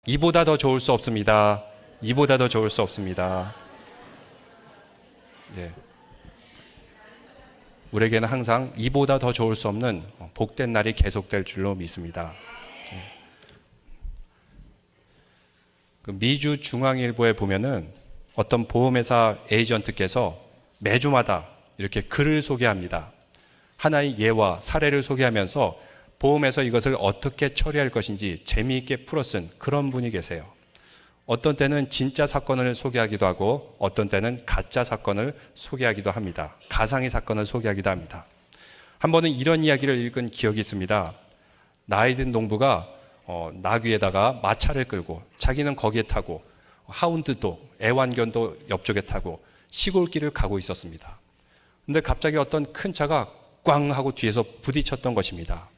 이보다 더 좋을 수 없습니다. 이보다 더 좋을 수 없습니다. 예. 우리에게는 항상 이보다 더 좋을 수 없는 복된 날이 계속될 줄로 믿습니다. 예. 그 미주 중앙일보에 보면은 어떤 보험회사 에이전트께서 매주마다 이렇게 글을 소개합니다. 하나의 예와 사례를 소개하면서 보험에서 이것을 어떻게 처리할 것인지 재미있게 풀어쓴 그런 분이 계세요. 어떤 때는 진짜 사건을 소개하기도 하고 어떤 때는 가짜 사건을 소개하기도 합니다. 가상의 사건을 소개하기도 합니다. 한 번은 이런 이야기를 읽은 기억이 있습니다. 나이 든 농부가 나귀에다가 마차를 끌고 자기는 거기에 타고 하운드도 애완견도 옆쪽에 타고 시골길을 가고 있었습니다. 근데 갑자기 어떤 큰 차가 꽝 하고 뒤에서 부딪혔던 것입니다.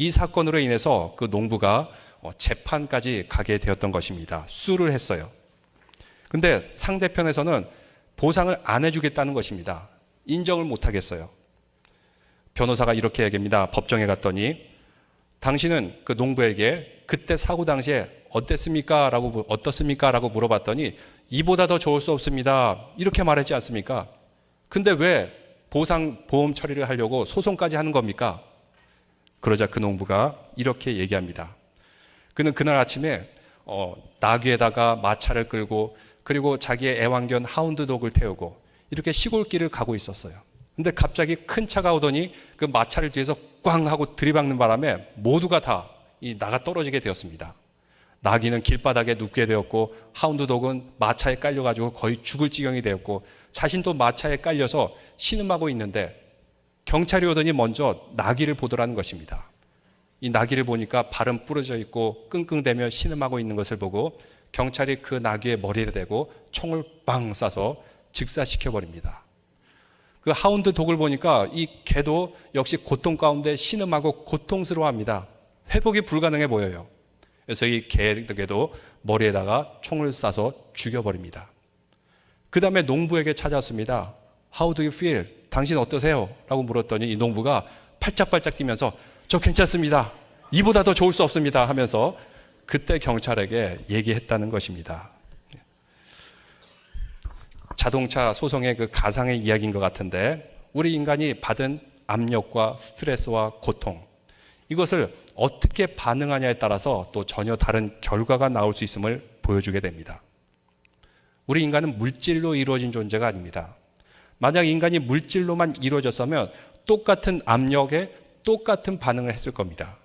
이 사건으로 인해서 그 농부가 재판까지 가게 되었던 것입니다. 수를 했어요. 근데 상대편에서는 보상을 안 해주겠다는 것입니다. 인정을 못 하겠어요. 변호사가 이렇게 얘기합니다. 법정에 갔더니 당신은 그 농부에게 그때 사고 당시에 어땠습니까? 라고 물어봤더니 이보다 더 좋을 수 없습니다. 이렇게 말했지 않습니까? 근데 왜 보험 처리를 하려고 소송까지 하는 겁니까? 그러자 그 농부가 이렇게 얘기합니다. 그는 그날 아침에 나귀에다가 마차를 끌고 그리고 자기의 애완견 하운드독을 태우고 이렇게 시골길을 가고 있었어요. 근데 갑자기 큰 차가 오더니 그 마차를 뒤에서 꽝 하고 들이박는 바람에 모두가 다 나가 떨어지게 되었습니다. 나귀는 길바닥에 눕게 되었고 하운드독은 마차에 깔려가지고 거의 죽을 지경이 되었고 자신도 마차에 깔려서 신음하고 있는데 경찰이 오더니 먼저 나귀를 보더라는 것입니다. 이 나귀를 보니까 발은 부러져 있고 끙끙대며 신음하고 있는 것을 보고 경찰이 그 나귀의 머리에 대고 총을 빵 쏴서 즉사시켜버립니다. 그 하운드 독을 보니까 이 개도 역시 고통 가운데 신음하고 고통스러워합니다. 회복이 불가능해 보여요. 그래서 이 개도 머리에다가 총을 쏴서 죽여버립니다. 그 다음에 농부에게 찾아왔습니다. How do you feel? 당신 어떠세요? 라고 물었더니 이 농부가 팔짝팔짝 뛰면서 저 괜찮습니다. 이보다 더 좋을 수 없습니다 하면서 그때 경찰에게 얘기했다는 것입니다. 자동차 소송의 그 가상의 이야기인 것 같은데 우리 인간이 받은 압력과 스트레스와 고통 이것을 어떻게 반응하냐에 따라서 또 전혀 다른 결과가 나올 수 있음을 보여주게 됩니다. 우리 인간은 물질로 이루어진 존재가 아닙니다. 만약 인간이 물질로만 이루어졌으면 똑같은 압력에 똑같은 반응을 했을 겁니다.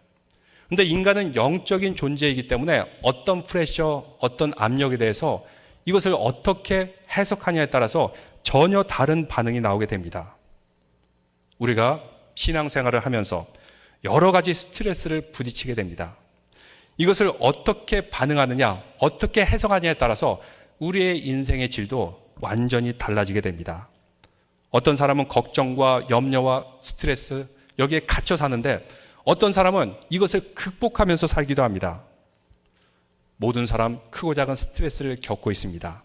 그런데 인간은 영적인 존재이기 때문에 어떤 프레셔, 어떤 압력에 대해서 이것을 어떻게 해석하냐에 따라서 전혀 다른 반응이 나오게 됩니다. 우리가 신앙생활을 하면서 여러 가지 스트레스를 부딪히게 됩니다. 이것을 어떻게 반응하느냐, 어떻게 해석하냐에 따라서 우리의 인생의 질도 완전히 달라지게 됩니다. 어떤 사람은 걱정과 염려와 스트레스 여기에 갇혀 사는데 어떤 사람은 이것을 극복하면서 살기도 합니다. 모든 사람 크고 작은 스트레스를 겪고 있습니다.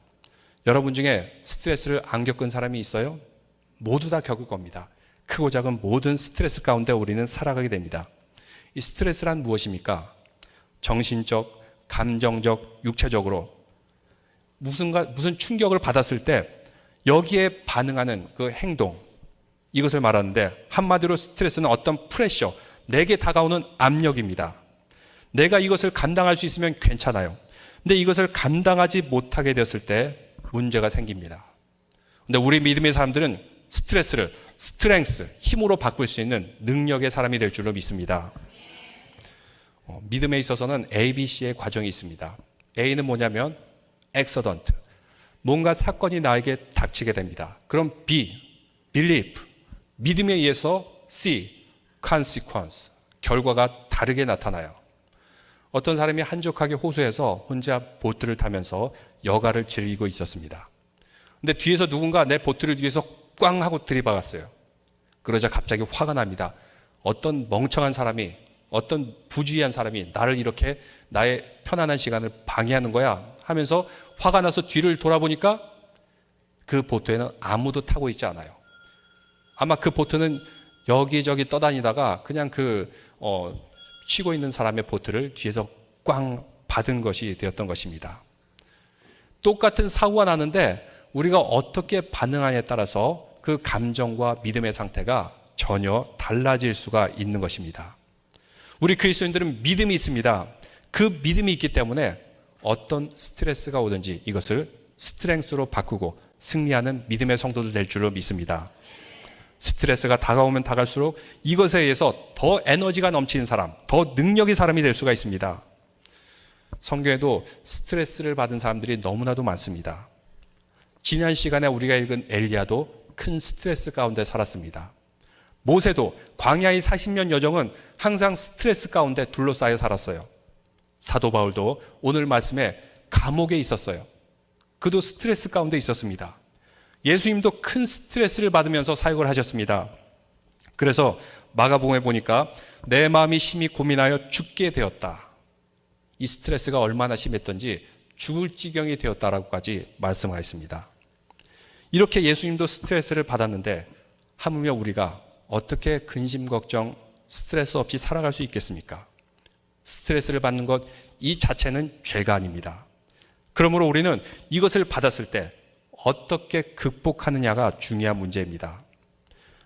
여러분 중에 스트레스를 안 겪은 사람이 있어요? 모두 다 겪을 겁니다. 크고 작은 모든 스트레스 가운데 우리는 살아가게 됩니다. 이 스트레스란 무엇입니까? 정신적, 감정적, 육체적으로 무슨 충격을 받았을 때 여기에 반응하는 그 행동 이것을 말하는데 한마디로 스트레스는 어떤 프레셔, 내게 다가오는 압력입니다. 내가 이것을 감당할 수 있으면 괜찮아요. 근데 이것을 감당하지 못하게 되었을 때 문제가 생깁니다. 근데 우리 믿음의 사람들은 스트레스를 스트렝스, 힘으로 바꿀 수 있는 능력의 사람이 될 줄로 믿습니다. 믿음에 있어서는 ABC의 과정이 있습니다. A는 뭐냐면 accident, 뭔가 사건이 나에게 닥치게 됩니다. 그럼 B, belief, 믿음에 의해서 C, consequence, 결과가 다르게 나타나요. 어떤 사람이 한적하게 호수에서 혼자 보트를 타면서 여가를 즐기고 있었습니다. 근데 뒤에서 누군가 내 보트를 뒤에서 꽝 하고 들이박았어요. 그러자 갑자기 화가 납니다. 어떤 멍청한 사람이, 어떤 부주의한 사람이 나를 이렇게 나의 편안한 시간을 방해하는 거야 하면서 화가 나서 뒤를 돌아보니까 그 보트에는 아무도 타고 있지 않아요. 아마 그 보트는 여기저기 떠다니다가 그냥 쉬고 있는 사람의 보트를 뒤에서 꽝 받은 것이 되었던 것입니다. 똑같은 사고가 나는데 우리가 어떻게 반응하냐에 따라서 그 감정과 믿음의 상태가 전혀 달라질 수가 있는 것입니다. 우리 그리스도인들은 믿음이 있습니다. 그 믿음이 있기 때문에 어떤 스트레스가 오든지 이것을 스트렝스로 바꾸고 승리하는 믿음의 성도들 될 줄로 믿습니다. 스트레스가 다가오면 다갈수록 이것에 의해서 더 에너지가 넘치는 사람, 더 능력의 사람이 될 수가 있습니다. 성경에도 스트레스를 받은 사람들이 너무나도 많습니다. 지난 시간에 우리가 읽은 엘리야도 큰 스트레스 가운데 살았습니다. 모세도 광야의 40년 여정은 항상 스트레스 가운데 둘러싸여 살았어요. 사도 바울도 오늘 말씀에 감옥에 있었어요. 그도 스트레스 가운데 있었습니다. 예수님도 큰 스트레스를 받으면서 사역을 하셨습니다. 그래서 마가복음에 보니까 내 마음이 심히 고민하여 죽게 되었다. 이 스트레스가 얼마나 심했던지 죽을 지경이 되었다라고까지 말씀하였습니다. 이렇게 예수님도 스트레스를 받았는데 하물며 우리가 어떻게 근심 걱정 스트레스 없이 살아갈 수 있겠습니까? 스트레스를 받는 것 이 자체는 죄가 아닙니다. 그러므로 우리는 이것을 받았을 때 어떻게 극복하느냐가 중요한 문제입니다.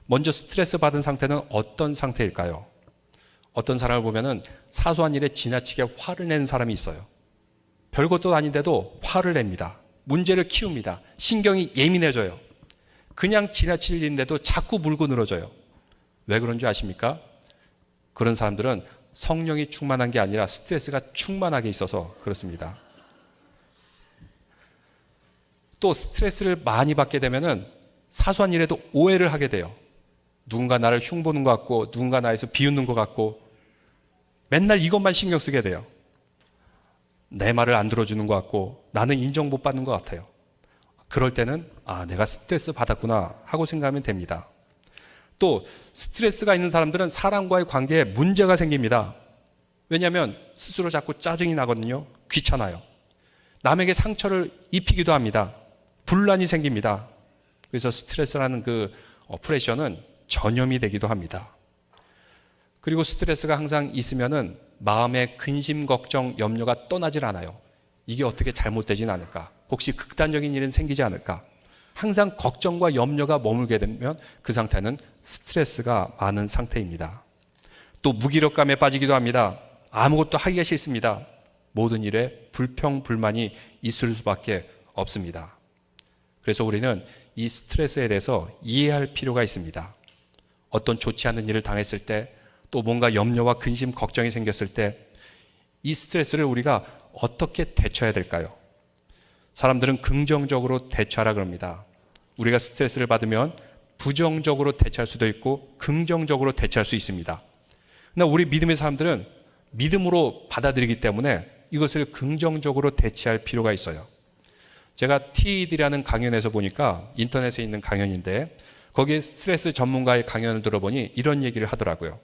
먼저 스트레스 받은 상태는 어떤 상태일까요? 어떤 사람을 보면은 사소한 일에 지나치게 화를 내는 사람이 있어요. 별것도 아닌데도 화를 냅니다. 문제를 키웁니다. 신경이 예민해져요. 그냥 지나칠 일인데도 자꾸 물고 늘어져요. 왜 그런 줄 아십니까? 그런 사람들은 성령이 충만한 게 아니라 스트레스가 충만하게 있어서 그렇습니다. 또 스트레스를 많이 받게 되면은 사소한 일에도 오해를 하게 돼요. 누군가 나를 흉보는 것 같고 누군가 나에서 비웃는 것 같고 맨날 이것만 신경 쓰게 돼요. 내 말을 안 들어주는 것 같고 나는 인정 못 받는 것 같아요. 그럴 때는 내가 스트레스 받았구나 하고 생각하면 됩니다. 또 스트레스가 있는 사람들은 사람과의 관계에 문제가 생깁니다. 왜냐하면 스스로 자꾸 짜증이 나거든요. 귀찮아요. 남에게 상처를 입히기도 합니다. 분란이 생깁니다. 그래서 스트레스라는 그 프레셔는 전염이 되기도 합니다. 그리고 스트레스가 항상 있으면은 마음의 근심, 걱정, 염려가 떠나질 않아요. 이게 어떻게 잘못되진 않을까? 혹시 극단적인 일은 생기지 않을까? 항상 걱정과 염려가 머물게 되면 그 상태는 스트레스가 많은 상태입니다. 또 무기력감에 빠지기도 합니다. 아무것도 하기가 싫습니다. 모든 일에 불평, 불만이 있을 수밖에 없습니다. 그래서 우리는 이 스트레스에 대해서 이해할 필요가 있습니다. 어떤 좋지 않은 일을 당했을 때, 또 뭔가 염려와 근심, 걱정이 생겼을 때 이 스트레스를 우리가 어떻게 대처해야 될까요? 사람들은 긍정적으로 대처하라 그럽니다. 우리가 스트레스를 받으면 부정적으로 대처할 수도 있고 긍정적으로 대처할 수 있습니다. 그러나 우리 믿음의 사람들은 믿음으로 받아들이기 때문에 이것을 긍정적으로 대처할 필요가 있어요. 제가 TED라는 강연에서 보니까 인터넷에 있는 강연인데 거기에 스트레스 전문가의 강연을 들어보니 이런 얘기를 하더라고요.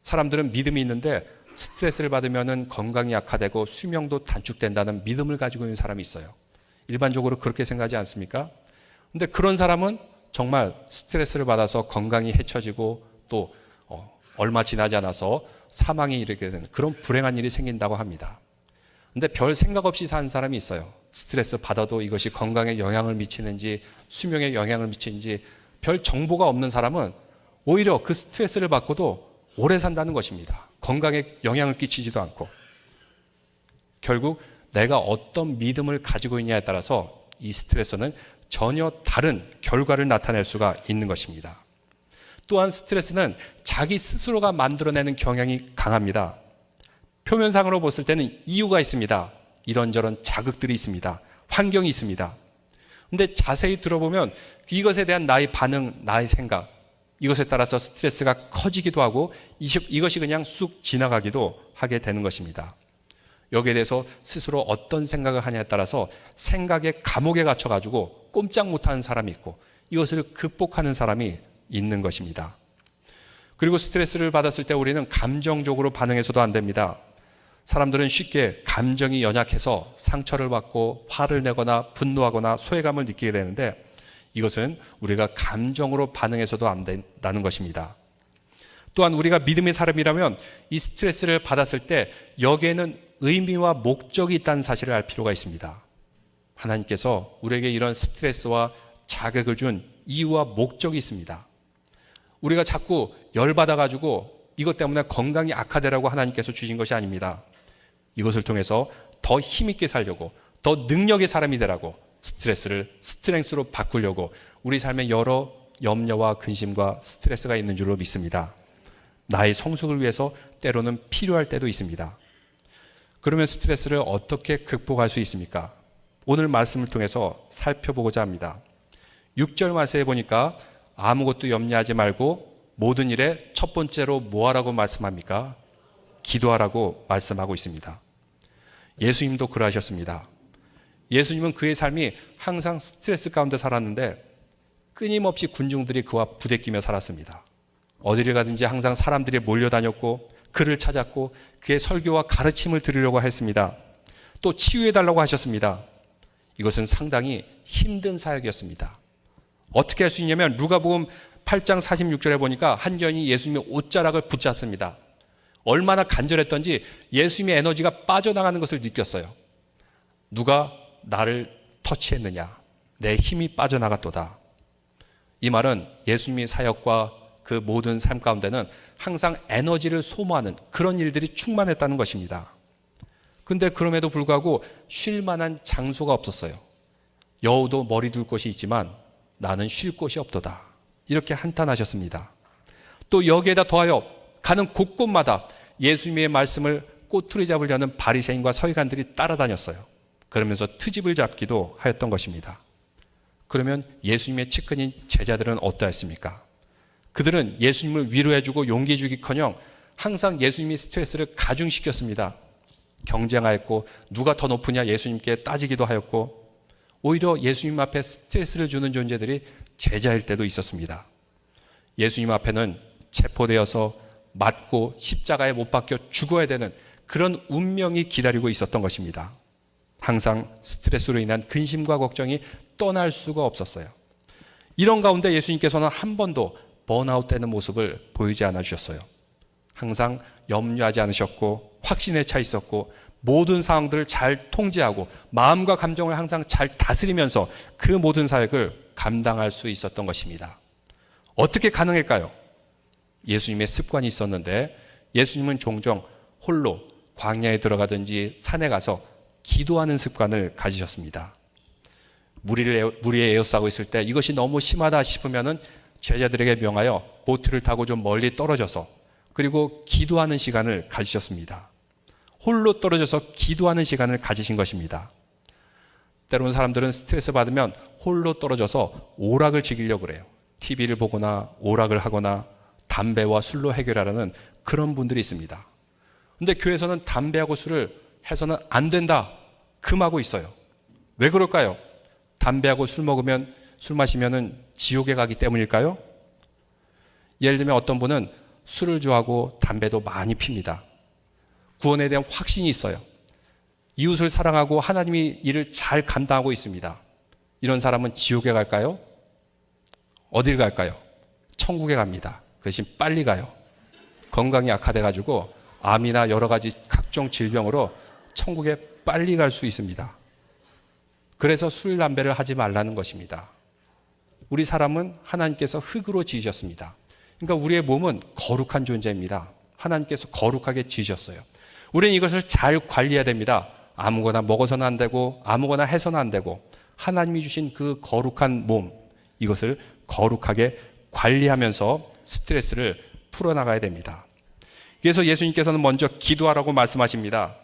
사람들은 믿음이 있는데 스트레스를 받으면 건강이 약화되고 수명도 단축된다는 믿음을 가지고 있는 사람이 있어요. 일반적으로 그렇게 생각하지 않습니까? 근데 그런 사람은 정말 스트레스를 받아서 건강이 해쳐지고 또 얼마 지나지 않아서 사망에 이르게 되는 그런 불행한 일이 생긴다고 합니다. 근데 별 생각 없이 사는 사람이 있어요. 스트레스 받아도 이것이 건강에 영향을 미치는지 수명에 영향을 미치는지 별 정보가 없는 사람은 오히려 그 스트레스를 받고도 오래 산다는 것입니다. 건강에 영향을 끼치지도 않고. 결국 내가 어떤 믿음을 가지고 있냐에 따라서 이 스트레스는 전혀 다른 결과를 나타낼 수가 있는 것입니다. 또한 스트레스는 자기 스스로가 만들어내는 경향이 강합니다. 표면상으로 봤을 때는 이유가 있습니다. 이런저런 자극들이 있습니다. 환경이 있습니다. 근데 자세히 들어보면 이것에 대한 나의 반응, 나의 생각, 이것에 따라서 스트레스가 커지기도 하고 이것이 그냥 쑥 지나가기도 하게 되는 것입니다. 여기에 대해서 스스로 어떤 생각을 하냐에 따라서 생각의 감옥에 갇혀가지고 꼼짝 못하는 사람이 있고 이것을 극복하는 사람이 있는 것입니다. 그리고 스트레스를 받았을 때 우리는 감정적으로 반응해서도 안 됩니다. 사람들은 쉽게 감정이 연약해서 상처를 받고 화를 내거나 분노하거나 소외감을 느끼게 되는데 이것은 우리가 감정으로 반응해서도 안 된다는 것입니다. 또한 우리가 믿음의 사람이라면 이 스트레스를 받았을 때 여기에는 의미와 목적이 있다는 사실을 알 필요가 있습니다. 하나님께서 우리에게 이런 스트레스와 자극을 준 이유와 목적이 있습니다. 우리가 자꾸 열받아가지고 이것 때문에 건강이 악화되라고 하나님께서 주신 것이 아닙니다. 이것을 통해서 더 힘있게 살려고, 더 능력의 사람이 되라고, 스트레스를 스트렝스로 바꾸려고 우리 삶에 여러 염려와 근심과 스트레스가 있는 줄로 믿습니다. 나의 성숙을 위해서 때로는 필요할 때도 있습니다. 그러면 스트레스를 어떻게 극복할 수 있습니까? 오늘 말씀을 통해서 살펴보고자 합니다. 6절 말씀에 보니까 아무것도 염려하지 말고 모든 일에 첫 번째로 뭐 하라고 말씀합니까? 기도하라고 말씀하고 있습니다. 예수님도 그러하셨습니다. 예수님은 그의 삶이 항상 스트레스 가운데 살았는데 끊임없이 군중들이 그와 부대끼며 살았습니다. 어디를 가든지 항상 사람들이 몰려다녔고 그를 찾았고 그의 설교와 가르침을 들으려고 했습니다. 또 치유해달라고 하셨습니다. 이것은 상당히 힘든 사역이었습니다. 어떻게 할 수 있냐면 누가복음 8장 46절에 보니까 한 여인이 예수님의 옷자락을 붙잡습니다. 얼마나 간절했던지 예수님의 에너지가 빠져나가는 것을 느꼈어요. 누가 나를 터치했느냐? 내 힘이 빠져나갔도다. 이 말은 예수님의 사역과 그 모든 삶 가운데는 항상 에너지를 소모하는 그런 일들이 충만했다는 것입니다. 근데 그럼에도 불구하고 쉴 만한 장소가 없었어요. 여우도 머리 둘 곳이 있지만 나는 쉴 곳이 없도다. 이렇게 한탄하셨습니다. 또 여기에다 더하여 가는 곳곳마다 예수님의 말씀을 꼬투리 잡으려는 바리새인과 서기관들이 따라다녔어요. 그러면서 트집을 잡기도 하였던 것입니다. 그러면 예수님의 측근인 제자들은 어떠했습니까? 그들은 예수님을 위로해주고 용기 주기커녕 항상 예수님의 스트레스를 가중시켰습니다. 경쟁하였고 누가 더 높으냐 예수님께 따지기도 하였고 오히려 예수님 앞에 스트레스를 주는 존재들이 제자일 때도 있었습니다. 예수님 앞에는 체포되어서 맞고 십자가에 못 박혀 죽어야 되는 그런 운명이 기다리고 있었던 것입니다. 항상 스트레스로 인한 근심과 걱정이 떠날 수가 없었어요. 이런 가운데 예수님께서는 한 번도 번아웃되는 모습을 보이지 않아 주셨어요. 항상 염려하지 않으셨고 확신에 차 있었고 모든 상황들을 잘 통제하고 마음과 감정을 항상 잘 다스리면서 그 모든 사역을 감당할 수 있었던 것입니다. 어떻게 가능할까요? 예수님의 습관이 있었는데 예수님은 종종 홀로 광야에 들어가든지 산에 가서 기도하는 습관을 가지셨습니다. 무리에 에워싸고 있을 때 이것이 너무 심하다 싶으면은 제자들에게 명하여 보트를 타고 좀 멀리 떨어져서 그리고 기도하는 시간을 가지셨습니다. 홀로 떨어져서 기도하는 시간을 가지신 것입니다. 때로는 사람들은 스트레스 받으면 홀로 떨어져서 오락을 즐기려고 그래요. TV를 보거나 오락을 하거나 담배와 술로 해결하라는 그런 분들이 있습니다. 그런데 교회에서는 담배하고 술을 해서는 안 된다 금하고 있어요. 왜 그럴까요? 담배하고 술 마시면은 지옥에 가기 때문일까요? 예를 들면 어떤 분은 술을 좋아하고 담배도 많이 핍니다. 구원에 대한 확신이 있어요. 이웃을 사랑하고 하나님이 일을 잘 감당하고 있습니다. 이런 사람은 지옥에 갈까요? 어딜 갈까요? 천국에 갑니다. 그 대신 빨리 가요. 건강이 악화돼가지고 암이나 여러 가지 각종 질병으로 천국에 빨리 갈 수 있습니다. 그래서 술, 담배를 하지 말라는 것입니다. 우리 사람은 하나님께서 흙으로 지으셨습니다. 그러니까 우리의 몸은 거룩한 존재입니다. 하나님께서 거룩하게 지으셨어요. 우리는 이것을 잘 관리해야 됩니다. 아무거나 먹어서는 안 되고 아무거나 해서는 안 되고 하나님이 주신 그 거룩한 몸, 이것을 거룩하게 관리하면서 스트레스를 풀어나가야 됩니다. 그래서 예수님께서는 먼저 기도하라고 말씀하십니다.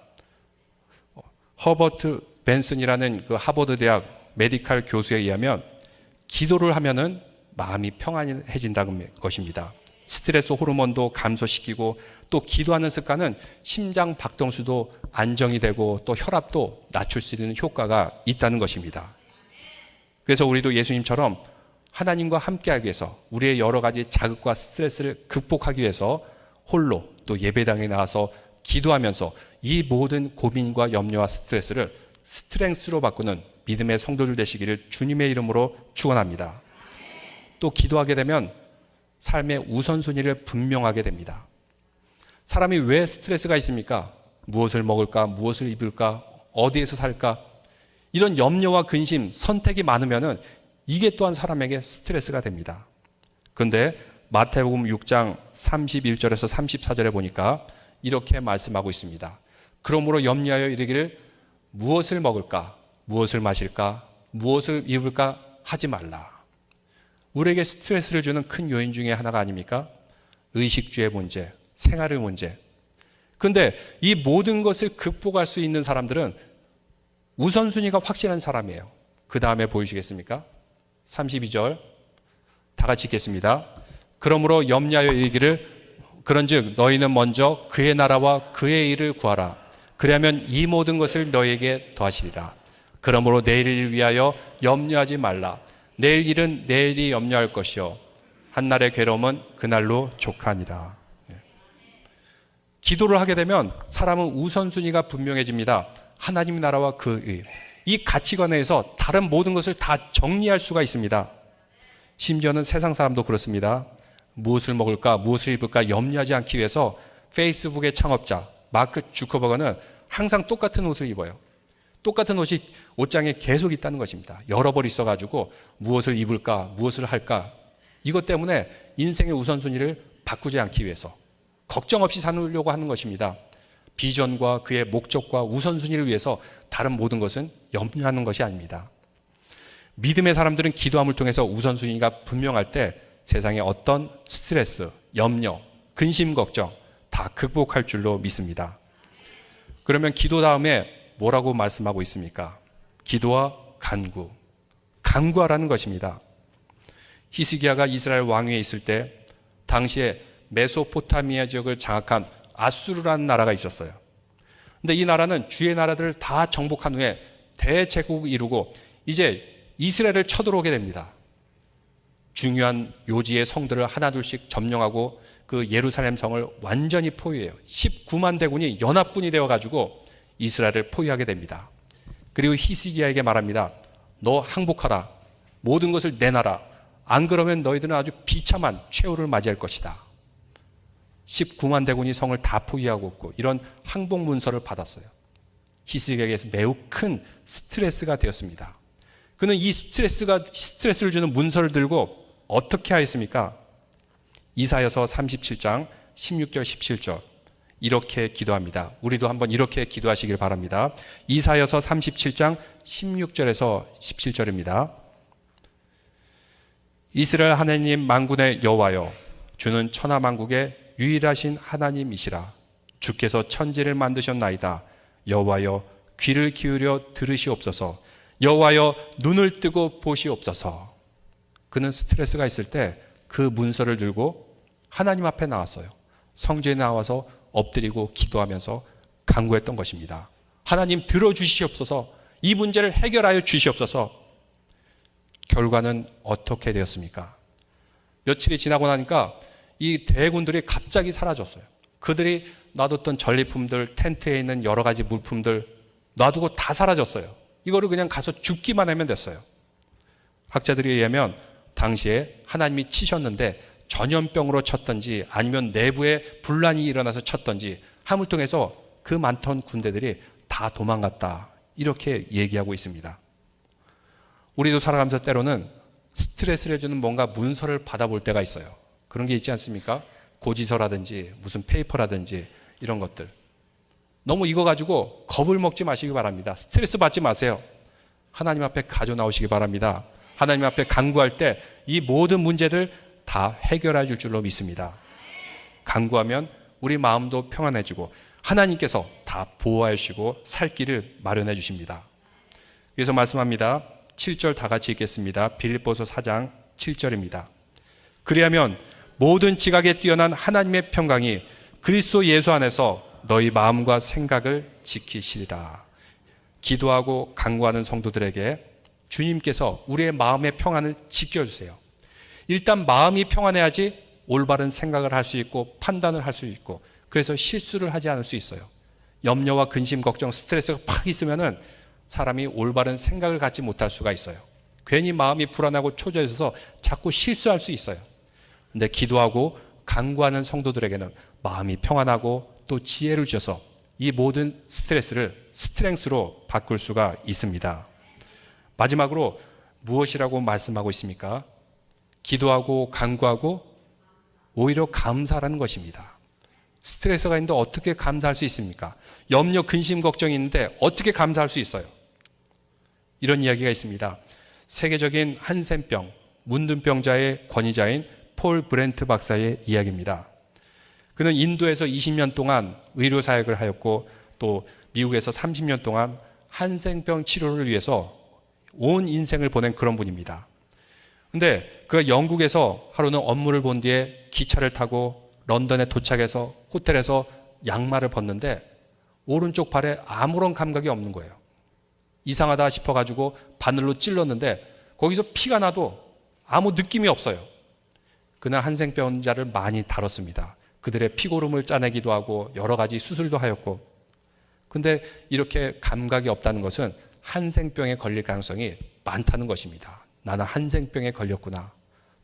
허버트 벤슨이라는 그 하버드 대학 메디칼 교수에 의하면 기도를 하면은 마음이 평안해진다는 것입니다. 스트레스 호르몬도 감소시키고 또 기도하는 습관은 심장 박동수도 안정이 되고 또 혈압도 낮출 수 있는 효과가 있다는 것입니다. 그래서 우리도 예수님처럼 하나님과 함께하기 위해서 우리의 여러 가지 자극과 스트레스를 극복하기 위해서 홀로 또 예배당에 나와서 기도하면서 이 모든 고민과 염려와 스트레스를 스트렝스로 바꾸는 믿음의 성도들 되시기를 주님의 이름으로 축원합니다. 또 기도하게 되면 삶의 우선순위를 분명하게 됩니다. 사람이 왜 스트레스가 있습니까? 무엇을 먹을까? 무엇을 입을까? 어디에서 살까? 이런 염려와 근심, 선택이 많으면은 이게 또한 사람에게 스트레스가 됩니다. 그런데 마태복음 6장 31절에서 34절에 보니까 이렇게 말씀하고 있습니다. 그러므로 염려하여 이르기를 무엇을 먹을까? 무엇을 마실까? 무엇을 입을까? 하지 말라. 우리에게 스트레스를 주는 큰 요인 중에 하나가 아닙니까? 의식주의 문제, 생활의 문제. 그런데 이 모든 것을 극복할 수 있는 사람들은 우선순위가 확실한 사람이에요. 그 다음에 보이시겠습니까? 32절 다 같이 읽겠습니다. 그러므로 염려하여 이르기를 그런즉 너희는 먼저 그의 나라와 그의 일을 구하라. 그리하면 이 모든 것을 너희에게 더하시리라. 그러므로 내일을 위하여 염려하지 말라. 내일 일은 내일이 염려할 것이요 한날의 괴로움은 그날로 족하니라. 기도를 하게 되면 사람은 우선순위가 분명해집니다. 하나님 나라와 그의 이 가치관에서 다른 모든 것을 다 정리할 수가 있습니다. 심지어는 세상 사람도 그렇습니다. 무엇을 먹을까, 무엇을 입을까 염려하지 않기 위해서 페이스북의 창업자 마크 주커버거는 항상 똑같은 옷을 입어요. 똑같은 옷이 옷장에 계속 있다는 것입니다. 여러 벌 있어가지고 무엇을 입을까, 무엇을 할까 이것 때문에 인생의 우선순위를 바꾸지 않기 위해서 걱정 없이 사느려고 하는 것입니다. 비전과 그의 목적과 우선순위를 위해서 다른 모든 것은 염려하는 것이 아닙니다. 믿음의 사람들은 기도함을 통해서 우선순위가 분명할 때 세상의 어떤 스트레스, 염려, 근심, 걱정 다 극복할 줄로 믿습니다. 그러면 기도 다음에 뭐라고 말씀하고 있습니까? 기도와 간구, 간구하라는 것입니다. 히스기야가 이스라엘 왕위에 있을 때 당시에 메소포타미아 지역을 장악한 아수르라는 나라가 있었어요. 근데 이 나라는 주의 나라들을 다 정복한 후에 대제국을 이루고 이제 이스라엘을 쳐들어오게 됩니다. 중요한 요지의 성들을 하나둘씩 점령하고 그 예루살렘 성을 완전히 포위해요. 19만 대군이 연합군이 되어가지고 이스라엘을 포위하게 됩니다. 그리고 히스기야에게 말합니다. 너 항복하라. 모든 것을 내놔라. 안 그러면 너희들은 아주 비참한 최후를 맞이할 것이다. 19만 대군이 성을 다 포위하고 있고 이런 항복 문서를 받았어요. 히스기야에게서 매우 큰 스트레스가 되었습니다. 그는 이 스트레스를 주는 문서를 들고 어떻게 하였습니까? 이사야서 37장 16절 17절 이렇게 기도합니다. 우리도 한번 이렇게 기도하시길 바랍니다. 이사야서 37장 16절에서 17절입니다. 이스라엘 하나님 만군의 여호와여, 주는 천하만국의 유일하신 하나님이시라. 주께서 천지를 만드셨나이다. 여호와여, 귀를 기울여 들으시옵소서. 여호와여, 눈을 뜨고 보시옵소서. 그는 스트레스가 있을 때 그 문서를 들고 하나님 앞에 나왔어요. 성전에 나와서 엎드리고 기도하면서 간구했던 것입니다. 하나님 들어주시옵소서. 이 문제를 해결하여 주시옵소서. 결과는 어떻게 되었습니까? 며칠이 지나고 나니까 이 대군들이 갑자기 사라졌어요. 그들이 놔뒀던 전리품들, 텐트에 있는 여러 가지 물품들 놔두고 다 사라졌어요. 이거를 그냥 가서 죽기만 하면 됐어요. 학자들에 의하면 당시에 하나님이 치셨는데 전염병으로 쳤던지 아니면 내부에 분란이 일어나서 쳤던지 하물통해서 그 많던 군대들이 다 도망갔다. 이렇게 얘기하고 있습니다. 우리도 살아가면서 때로는 스트레스를 주는 뭔가 문서를 받아볼 때가 있어요. 그런 게 있지 않습니까? 고지서라든지 무슨 페이퍼라든지 이런 것들. 너무 이거 가지고 겁을 먹지 마시기 바랍니다. 스트레스 받지 마세요. 하나님 앞에 가져 나오시기 바랍니다. 하나님 앞에 간구할 때 이 모든 문제들 다 해결해 줄 줄로 믿습니다. 간구하면 우리 마음도 평안해지고 하나님께서 다 보호해 주시고 살 길을 마련해 주십니다. 그래서 말씀합니다. 7절 다 같이 읽겠습니다. 빌립보서 4장 7절입니다. 그리하면 모든 지각에 뛰어난 하나님의 평강이 그리스도 예수 안에서 너희 마음과 생각을 지키시리라. 기도하고 간구하는 성도들에게 주님께서 우리의 마음의 평안을 지켜주세요. 일단 마음이 평안해야지 올바른 생각을 할 수 있고 판단을 할 수 있고 그래서 실수를 하지 않을 수 있어요. 염려와 근심, 걱정, 스트레스가 팍 있으면은 사람이 올바른 생각을 갖지 못할 수가 있어요. 괜히 마음이 불안하고 초조해져서 자꾸 실수할 수 있어요. 근데 기도하고 간구하는 성도들에게는 마음이 평안하고 또 지혜를 주셔서 이 모든 스트레스를 스트렝스로 바꿀 수가 있습니다. 마지막으로 무엇이라고 말씀하고 있습니까? 기도하고 간구하고 오히려 감사라는 것입니다. 스트레스가 있는데 어떻게 감사할 수 있습니까? 염려, 근심, 걱정이 있는데 어떻게 감사할 수 있어요? 이런 이야기가 있습니다. 세계적인 한센병, 문둥병자의 권위자인 폴 브렌트 박사의 이야기입니다. 그는 인도에서 20년 동안 의료 사역을 하였고 또 미국에서 30년 동안 한센병 치료를 위해서 온 인생을 보낸 그런 분입니다. 근데 그가 영국에서 하루는 업무를 본 뒤에 기차를 타고 런던에 도착해서 호텔에서 양말을 벗는데 오른쪽 발에 아무런 감각이 없는 거예요. 이상하다 싶어가지고 바늘로 찔렀는데 거기서 피가 나도 아무 느낌이 없어요. 그날 한센병자를 많이 다뤘습니다. 그들의 피고름을 짜내기도 하고 여러 가지 수술도 하였고, 근데 이렇게 감각이 없다는 것은 한센병에 걸릴 가능성이 많다는 것입니다. 나는 한센병에 걸렸구나.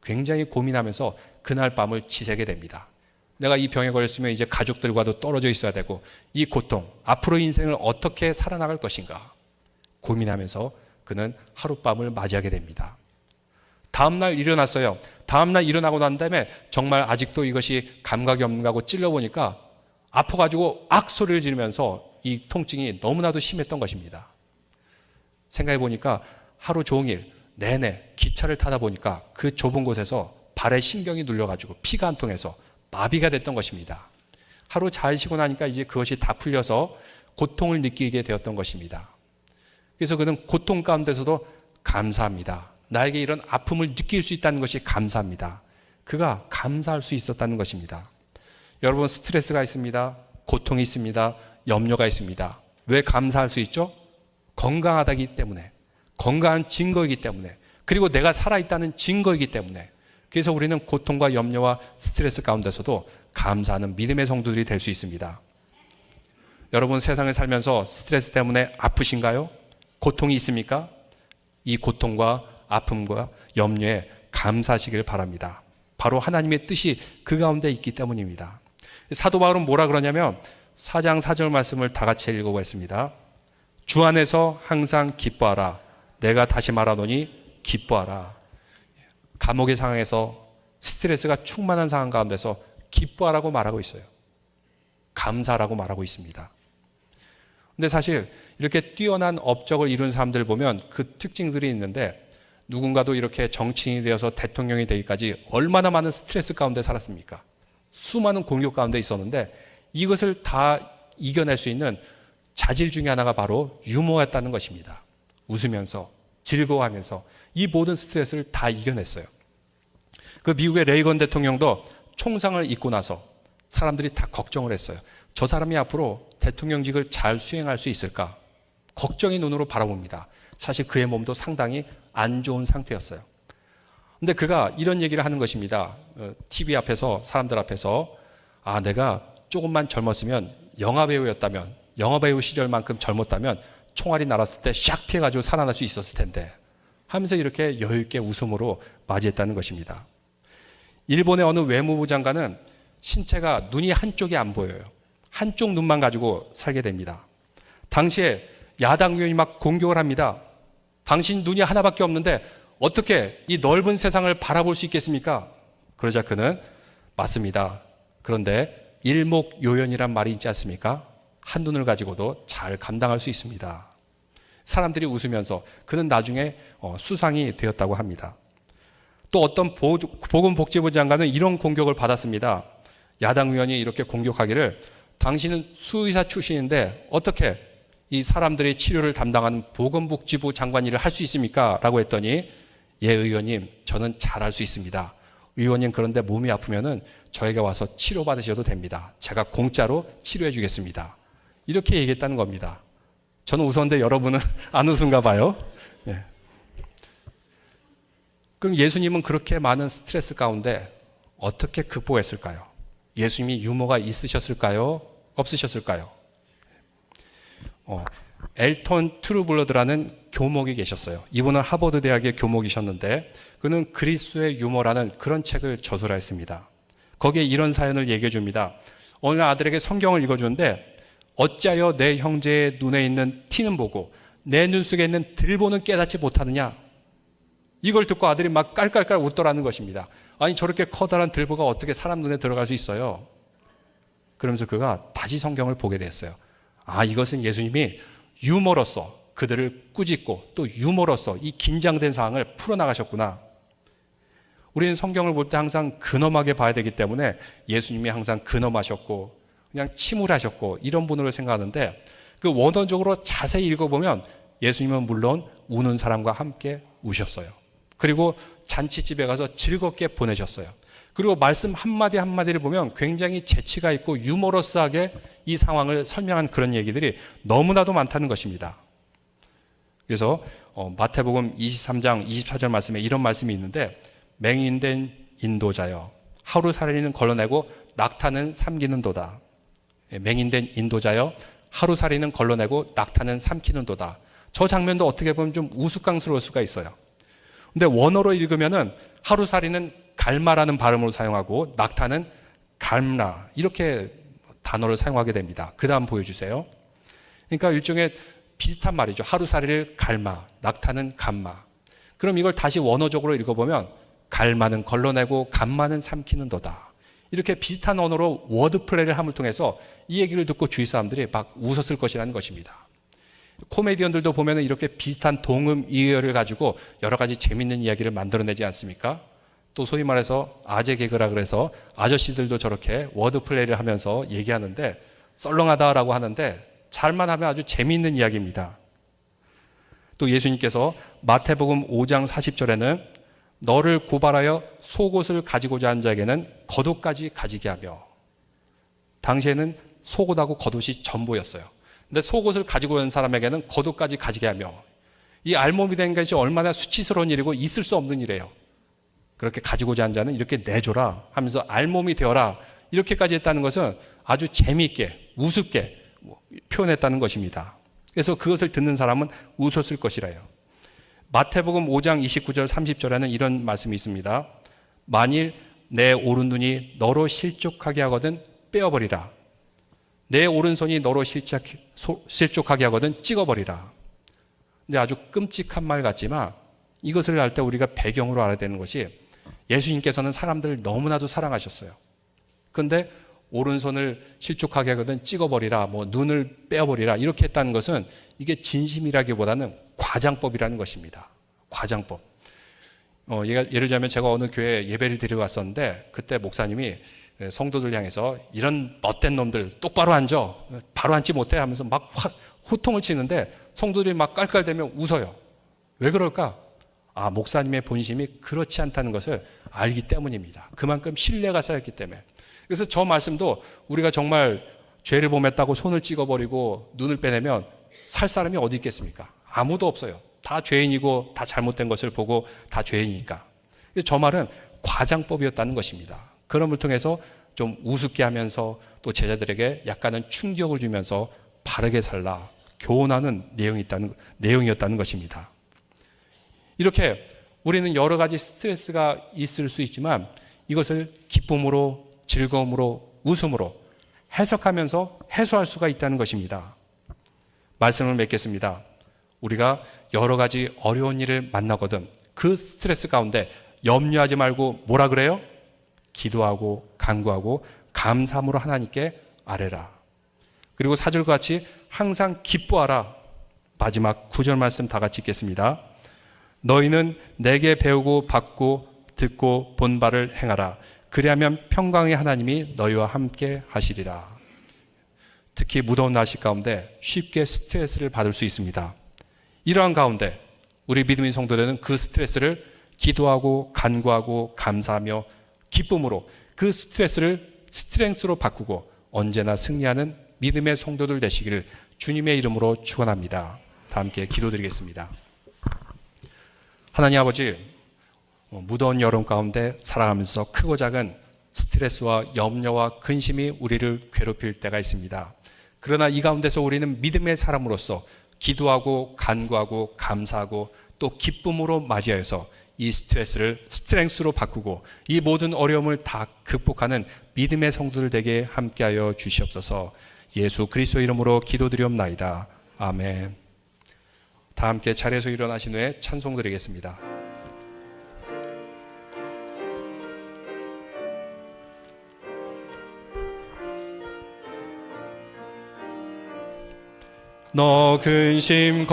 굉장히 고민하면서 그날 밤을 지새게 됩니다. 내가 이 병에 걸렸으면 이제 가족들과도 떨어져 있어야 되고 이 고통, 앞으로 인생을 어떻게 살아나갈 것인가 고민하면서 그는 하룻밤을 맞이하게 됩니다. 다음날 일어났어요. 다음날 일어나고 난 다음에 정말 아직도 이것이 감각이 없는가 하고 찔러보니까 아파가지고 악 소리를 지르면서 이 통증이 너무나도 심했던 것입니다. 생각해 보니까 하루 종일 내내 기차를 타다 보니까 그 좁은 곳에서 발에 신경이 눌려가지고 피가 안 통해서 마비가 됐던 것입니다. 하루 잘 쉬고 나니까 이제 그것이 다 풀려서 고통을 느끼게 되었던 것입니다. 그래서 그는 고통 가운데서도 감사합니다. 나에게 이런 아픔을 느낄 수 있다는 것이 감사합니다. 그가 감사할 수 있었다는 것입니다. 여러분, 스트레스가 있습니다. 고통이 있습니다. 염려가 있습니다. 왜 감사할 수 있죠? 건강하다기 때문에, 건강한 증거이기 때문에, 그리고 내가 살아있다는 증거이기 때문에. 그래서 우리는 고통과 염려와 스트레스 가운데서도 감사하는 믿음의 성도들이 될 수 있습니다. 여러분, 세상을 살면서 스트레스 때문에 아프신가요? 고통이 있습니까? 이 고통과 아픔과 염려에 감사하시길 바랍니다. 바로 하나님의 뜻이 그 가운데 있기 때문입니다. 사도 바울은 뭐라 그러냐면 4장 4절 말씀을 다 같이 읽어보겠습니다. 주 안에서 항상 기뻐하라. 내가 다시 말하노니 기뻐하라. 감옥의 상황에서 스트레스가 충만한 상황 가운데서 기뻐하라고 말하고 있어요. 감사라고 말하고 있습니다. 근데 사실 이렇게 뛰어난 업적을 이룬 사람들 보면 그 특징들이 있는데, 누군가도 이렇게 정치인이 되어서 대통령이 되기까지 얼마나 많은 스트레스 가운데 살았습니까? 수많은 공격 가운데 있었는데 이것을 다 이겨낼 수 있는 자질 중에 하나가 바로 유머였다는 것입니다. 웃으면서 즐거워하면서 이 모든 스트레스를 다 이겨냈어요. 그 미국의 레이건 대통령도 총상을 입고 나서 사람들이 다 걱정을 했어요. 저 사람이 앞으로 대통령직을 잘 수행할 수 있을까? 걱정의 눈으로 바라봅니다. 사실 그의 몸도 상당히 안 좋은 상태였어요. 근데 그가 이런 얘기를 하는 것입니다. TV 앞에서, 사람들 앞에서, 내가 조금만 젊었으면, 영화배우였다면, 영화배우 시절만큼 젊었다면 총알이 날았을 때 샥 피해가지고 살아날 수 있었을 텐데 하면서 이렇게 여유있게 웃음으로 맞이했다는 것입니다. 일본의 어느 외무부 장관은 신체가 눈이 한쪽이 안 보여요. 한쪽 눈만 가지고 살게 됩니다. 당시에 야당 의원이 막 공격을 합니다. 당신 눈이 하나밖에 없는데 어떻게 이 넓은 세상을 바라볼 수 있겠습니까? 그러자 그는 맞습니다. 그런데 일목요연이란 말이 있지 않습니까? 한눈을 가지고도 잘 감당할 수 있습니다. 사람들이 웃으면서 그는 나중에 수상이 되었다고 합니다. 또 어떤 보건복지부 장관은 이런 공격을 받았습니다. 야당 의원이 이렇게 공격하기를, 당신은 수의사 출신인데 어떻게 이 사람들의 치료를 담당하는 보건복지부 장관 일을 할 수 있습니까? 라고 했더니, 예, 의원님, 저는 잘할 수 있습니다. 의원님, 그런데 몸이 아프면은 저에게 와서 치료받으셔도 됩니다. 제가 공짜로 치료해 주겠습니다. 이렇게 얘기했다는 겁니다. 저는 웃었는데 여러분은 안 웃은가 봐요. 네. 그럼 예수님은 그렇게 많은 스트레스 가운데 어떻게 극복했을까요? 예수님이 유머가 있으셨을까요? 없으셨을까요? 엘턴 트루블러드라는 교목이 계셨어요. 이분은 하버드 대학의 교목이셨는데 그는 그리스의 유머라는 그런 책을 저술했습니다. 거기에 이런 사연을 얘기해 줍니다. 어느 아들에게 성경을 읽어주는데 어찌하여 내 형제의 눈에 있는 티는 보고 내 눈 속에 있는 들보는 깨닫지 못하느냐. 이걸 듣고 아들이 막 깔깔깔 웃더라는 것입니다. 아니 저렇게 커다란 들보가 어떻게 사람 눈에 들어갈 수 있어요? 그러면서 그가 다시 성경을 보게 됐어요. 아, 이것은 예수님이 유머로서 그들을 꾸짖고 또 유머로서 이 긴장된 상황을 풀어나가셨구나. 우리는 성경을 볼 때 항상 근엄하게 봐야 되기 때문에 예수님이 항상 근엄하셨고 그냥 침울하셨고 이런 분으로 생각하는데, 그 원어적으로 자세히 읽어보면 예수님은 물론 우는 사람과 함께 우셨어요. 그리고 잔치집에 가서 즐겁게 보내셨어요. 그리고 말씀 한마디 한마디를 보면 굉장히 재치가 있고 유머러스하게 이 상황을 설명한 그런 얘기들이 너무나도 많다는 것입니다. 그래서 마태복음 23장 24절 말씀에 이런 말씀이 있는데, 맹인된 인도자여 하루살이는 걸러내고 낙타는 삼키는도다. 맹인된 인도자여 하루살이는 걸러내고 낙타는 삼키는도다. 저 장면도 어떻게 보면 좀 우스꽝스러울 수가 있어요. 근데 원어로 읽으면은 하루살이는 갈마라는 발음으로 사용하고 낙타는 갈라 이렇게 단어를 사용하게 됩니다. 그 다음 보여주세요. 그러니까 일종의 비슷한 말이죠. 하루살이를 갈마, 낙타는 감마. 그럼 이걸 다시 원어적으로 읽어보면 갈마는 걸러내고 감마는 삼키는도다. 이렇게 비슷한 언어로 워드 플레이를 함을 통해서 이 얘기를 듣고 주위 사람들이 막 웃었을 것이라는 것입니다. 코미디언들도 보면 이렇게 비슷한 동음 이어를 가지고 여러 가지 재밌는 이야기를 만들어내지 않습니까? 또 소위 말해서 아재 개그라 그래서 아저씨들도 저렇게 워드 플레이를 하면서 얘기하는데 썰렁하다라고 하는데 잘만 하면 아주 재미있는 이야기입니다. 또 예수님께서 마태복음 5장 40절에는 너를 고발하여 속옷을 가지고자 한 자에게는 겉옷까지 가지게 하며, 당시에는 속옷하고 겉옷이 전부였어요. 근데 속옷을 가지고 온 사람에게는 겉옷까지 가지게 하며, 이 알몸이 된 것이 얼마나 수치스러운 일이고 있을 수 없는 일이에요. 그렇게 가지고자 한 자는 이렇게 내줘라 하면서 알몸이 되어라 이렇게까지 했다는 것은 아주 재미있게 우습게 표현했다는 것입니다. 그래서 그것을 듣는 사람은 웃었을 것이라요. 마태복음 5장 29절 30절에는 이런 말씀이 있습니다. 만일 내 오른눈이 너로 실족하게 하거든 빼어버리라. 내 오른손이 너로 실족하게 하거든 찍어버리라. 근데 아주 끔찍한 말 같지만 이것을 알 때 우리가 배경으로 알아야 되는 것이, 예수님께서는 사람들을 너무나도 사랑하셨어요. 그런데 오른손을 실족하게 하거든 찍어버리라, 눈을 빼어버리라 이렇게 했다는 것은 이게 진심이라기보다는 과장법이라는 것입니다. 과장법. 예를 들자면 제가 어느 교회에 예배를 드리러 갔었는데 그때 목사님이 성도들 향해서 이런 못된 놈들 똑바로 앉아, 바로 앉지 못해 하면서 막 호통을 치는데 성도들이 막 깔깔대며 웃어요. 왜 그럴까? 아, 목사님의 본심이 그렇지 않다는 것을 알기 때문입니다. 그만큼 신뢰가 쌓였기 때문에. 그래서 저 말씀도 우리가 정말 죄를 범했다고 손을 찍어버리고 눈을 빼내면 살 사람이 어디 있겠습니까? 아무도 없어요. 다 죄인이고 다 잘못된 것을 보고 다 죄인이니까. 저 말은 과장법이었다는 것입니다. 그럼을 통해서 좀 우습게 하면서 또 제자들에게 약간은 충격을 주면서 바르게 살라 교훈하는 내용이었다는 것입니다. 이렇게 우리는 여러 가지 스트레스가 있을 수 있지만 이것을 기쁨으로, 즐거움으로, 웃음으로 해석하면서 해소할 수가 있다는 것입니다. 말씀을 맺겠습니다. 우리가 여러 가지 어려운 일을 만나거든 그 스트레스 가운데 염려하지 말고 뭐라 그래요? 기도하고 간구하고 감사함으로 하나님께 아뢰라. 그리고 4절과 같이 항상 기뻐하라. 마지막 9절 말씀 다 같이 읽겠습니다. 너희는 내게 배우고 받고 듣고 본 바를 행하라. 그리하면 평강의 하나님이 너희와 함께 하시리라. 특히 무더운 날씨 가운데 쉽게 스트레스를 받을 수 있습니다. 이러한 가운데 우리 믿음인 성도들은 그 스트레스를 기도하고 간구하고 감사하며 기쁨으로 그 스트레스를 스트렝스로 바꾸고 언제나 승리하는 믿음의 성도들 되시기를 주님의 이름으로 축원합니다. 다 함께 기도드리겠습니다. 하나님 아버지, 무더운 여름 가운데 살아가면서 크고 작은 스트레스와 염려와 근심이 우리를 괴롭힐 때가 있습니다. 그러나 이 가운데서 우리는 믿음의 사람으로서 기도하고 간구하고 감사하고 또 기쁨으로 맞이하여서 이 스트레스를 스트렝스로 바꾸고 이 모든 어려움을 다 극복하는 믿음의 성도들 되게 함께하여 주시옵소서. 예수 그리스도 이름으로 기도드리옵나이다. 아멘. 다 함께 자리에서 일어나신 후에 찬송 드리겠습니다. 너 근심